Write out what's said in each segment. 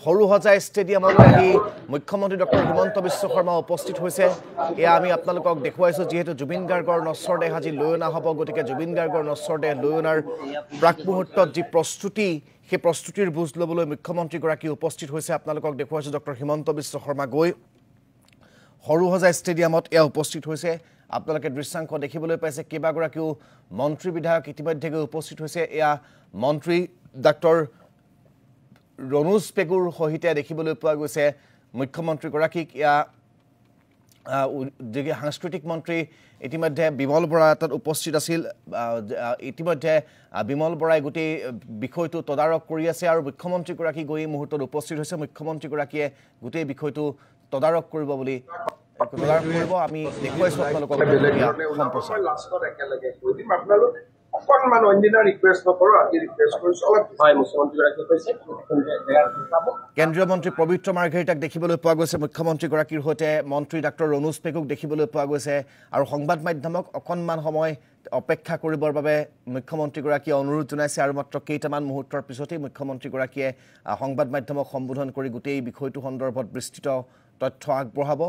সৰুহজাই ষ্টেডিয়ামলৈ আহি মুখ্যমন্ত্ৰী ডক্টৰ হিমন্ত বিশ্ব শৰ্মা উপস্থিত হৈছে এয়া আমি আপোনালোকক দেখুৱাইছো যেহেতু জুবিন গাৰ্গৰ নশ্বৰ দেহ আজি লৈ অনা হ'ব গতিকে জুবিন গাৰ্গৰ নশ্বৰ দেহ লৈ অনাৰ প্ৰাক মুহূৰ্তত যি প্ৰস্তুতি সেই প্ৰস্তুতিৰ বুজ ল'বলৈ মুখ্যমন্ত্ৰীগৰাকী উপস্থিত হৈছে আপোনালোকক দেখুৱাইছো ডক্টৰ হিমন্ত বিশ্ব শৰ্মা গৈ সৰুহজাই ষ্টেডিয়ামত এয়া উপস্থিত হৈছে আপোনালোকে দৃশ্যাংশ দেখিবলৈ পাইছে কেইবাগৰাকীও মন্ত্ৰী বিধায়ক ইতিমধ্যে উপস্থিত হৈছে এয়া মন্ত্ৰী ডক্টৰ ৰণোজ পেগুৰ সহিতে দেখিবলৈ পোৱা গৈছে মুখ্যমন্ত্ৰীগৰাকীক এয়া সাংস্কৃতিক মন্ত্ৰী ইতিমধ্যে বিমল বৰা তাত উপস্থিত আছিল ইতিমধ্যে বিমল বৰাই গোটেই বিষয়টো তদাৰক কৰি আছে আৰু মুখ্যমন্ত্ৰীগৰাকী গৈ মুহূৰ্তত উপস্থিত হৈছে মুখ্যমন্ত্ৰীগৰাকীয়ে গোটেই বিষয়টো তদাৰক কৰিব বুলি আমি দেখুৱাইছো আপোনালোকক অকণমান অন্যদিনা ৰিকুৱেষ্ট নকৰো আজি ৰিকুৱেষ্ট কৰিছো অলপ হয় মুখ্যমন্ত্ৰীগৰাকীয়ে কৈছে কেন্দ্ৰীয় মন্ত্ৰী পবিত্ৰ মাৰ্ঘেৰিটাক দেখিবলৈ পোৱা গৈছে মুখ্যমন্ত্ৰীগৰাকীৰ সৈতে মন্ত্ৰী ডক্টৰ ৰণোজ পেগুক দেখিবলৈ পোৱা গৈছে আৰু সংবাদ মাধ্যমক অকণমান সময় অপেক্ষা কৰিবৰ বাবে মুখ্যমন্ত্ৰীগৰাকীয়ে অনুৰোধ জনাইছে আৰু মাত্ৰ কেইটামান মুহূৰ্তৰ পিছতেই মুখ্যমন্ত্ৰীগৰাকীয়ে সংবাদ মাধ্যমক সম্বোধন কৰি গোটেই বিষয়টো সন্দৰ্ভত বিস্তৃত তথ্য আগবঢ়াব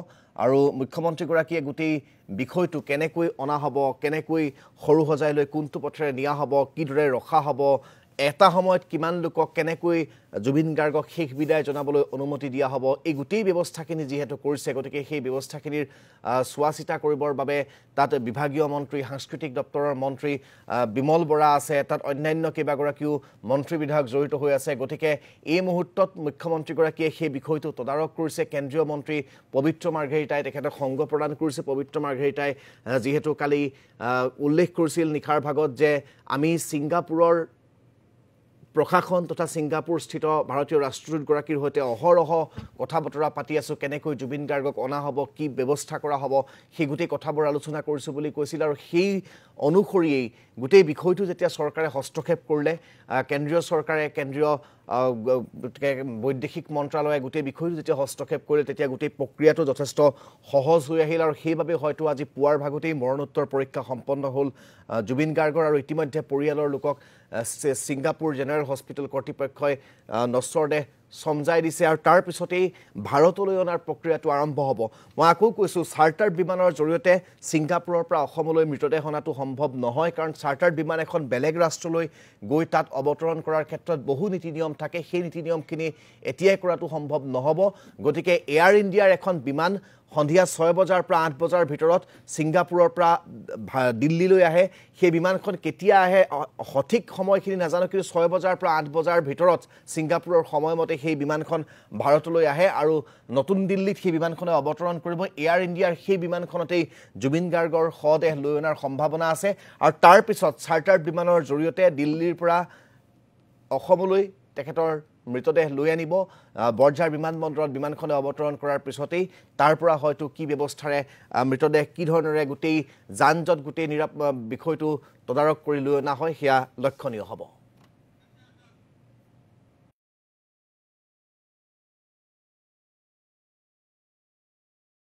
আৰু মুখ্যমন্ত্ৰীগৰাকীয়ে গোটেই বিষয়টো কেনেকৈ অনা হ'ব কেনেকৈ সৰুহজাইলৈ কোনটো পথেৰে নিয়া হ'ব কিদৰে ৰখা হ'ব এটা সময়ত কিমান লোকক কেনেকৈ জুবিন গাৰ্গক শেষ বিদায় জনাবলৈ অনুমতি দিয়া হ'ব এই গোটেই ব্যৱস্থাখিনি যিহেতু কৰিছে গতিকে সেই ব্যৱস্থাখিনিৰ চোৱা চিতা কৰিবৰ বাবে তাত বিভাগীয় মন্ত্ৰী সাংস্কৃতিক দপ্তৰৰ মন্ত্ৰী বিমল বৰা আছে তাত অন্যান্য কেইবাগৰাকীও মন্ত্ৰী বিধায়ক জড়িত হৈ আছে গতিকে এই মুহূৰ্তত মুখ্যমন্ত্ৰীগৰাকীয়ে সেই বিষয়টো তদাৰক কৰিছে কেন্দ্ৰীয় মন্ত্ৰী পবিত্ৰ মাৰ্ঘেৰিটাই তেখেতক সংগ প্ৰদান কৰিছে পবিত্ৰ মাৰ্ঘেৰিটাই যিহেতু কালি উল্লেখ কৰিছিল নিশাৰ ভাগত যে আমি ছিংগাপুৰৰ প্ৰশাসন তথা ছিংগাপুৰস্থিত ভাৰতীয় ৰাষ্ট্ৰদূতগৰাকীৰ সৈতে অহৰহ কথা বতৰা পাতি আছোঁ কেনেকৈ জুবিন গাৰ্গক অনা হ'ব কি ব্যৱস্থা কৰা হ'ব সেই গোটেই কথাবোৰ আলোচনা কৰিছোঁ বুলি কৈছিল আৰু সেই অনুসৰিয়েই গোটেই বিষয়টো যেতিয়া চৰকাৰে হস্তক্ষেপ কৰিলে কেন্দ্ৰীয় চৰকাৰে কেন্দ্ৰীয় বৈদেশিক মন্ত্ৰালয়ে গোটেই বিষয়টো যেতিয়া হস্তক্ষেপ কৰিলে তেতিয়া গোটেই প্ৰক্ৰিয়াটো যথেষ্ট সহজ হৈ আহিল আৰু সেইবাবে হয়তো আজি পুৱাৰ ভাগতেই মৰণোত্তৰ পৰীক্ষা সম্পন্ন হ'ল জুবিন গাৰ্গৰ আৰু ইতিমধ্যে পৰিয়ালৰ লোকক ছিংগাপুৰ জেনেৰেল হস্পিটেল কৰ্তৃপক্ষই নশ্বৰ দেহ সমজাই দিছে আৰু তাৰ পিছতেই ভাৰতলৈ অনাৰ প্ৰক্ৰিয়াটো আৰম্ভ হ'ব মই আকৌ কৈছোঁ চাৰ্টাৰ বিমানৰ জৰিয়তে ছিংগাপুৰৰ পৰা অসমলৈ মৃতদেহ অনাটো সম্ভৱ নহয় কাৰণ চাৰ্টাৰ বিমান এখন বেলেগ ৰাষ্ট্ৰলৈ গৈ তাত অৱতৰণ কৰাৰ ক্ষেত্ৰত বহু নীতি নিয়ম থাকে সেই নীতি নিয়মখিনি এতিয়াই কৰাটো সম্ভৱ নহ'ব গতিকে এয়াৰ ইণ্ডিয়াৰ এখন বিমান সন্ধিয়া 6 বজাৰ পৰা 8 বজাৰ ভিতৰত ছিংগাপুৰৰ পৰা দিল্লীলৈ আহে সেই বিমানখন কেতিয়া আহে সঠিক সময়খিনি নাজানো কিন্তু 6 বজাৰ পৰা 8 বজাৰ ভিতৰত ছিংগাপুৰৰ সময়মতে সেই বিমানখন ভাৰতলৈ আহে আৰু নতুন দিল্লীত সেই বিমানখনে অৱতৰণ কৰিব এয়াৰ ইণ্ডিয়াৰ সেই বিমানখনতেই জুবিন গাৰ্গৰ শৱদেহ লৈ অনাৰ সম্ভাৱনা আছে আৰু তাৰ পিছত চাৰ্টাৰ বিমানৰ জৰিয়তে দিল্লীৰ পৰা অসমলৈ তেখেতৰ মৃতদেহ লৈ আনিব বৰঝাৰ বিমানবন্দৰত বিমানখনে অৱতৰণ কৰাৰ পিছতেই তাৰ পৰা হয়তো কি ব্যৱস্থাৰে মৃতদেহ কি ধৰণেৰে গোটেই যান জঁট গোটেই বিষয়টো তদাৰক কৰি লৈ অনা হয় সেয়া লক্ষণীয় হ'ব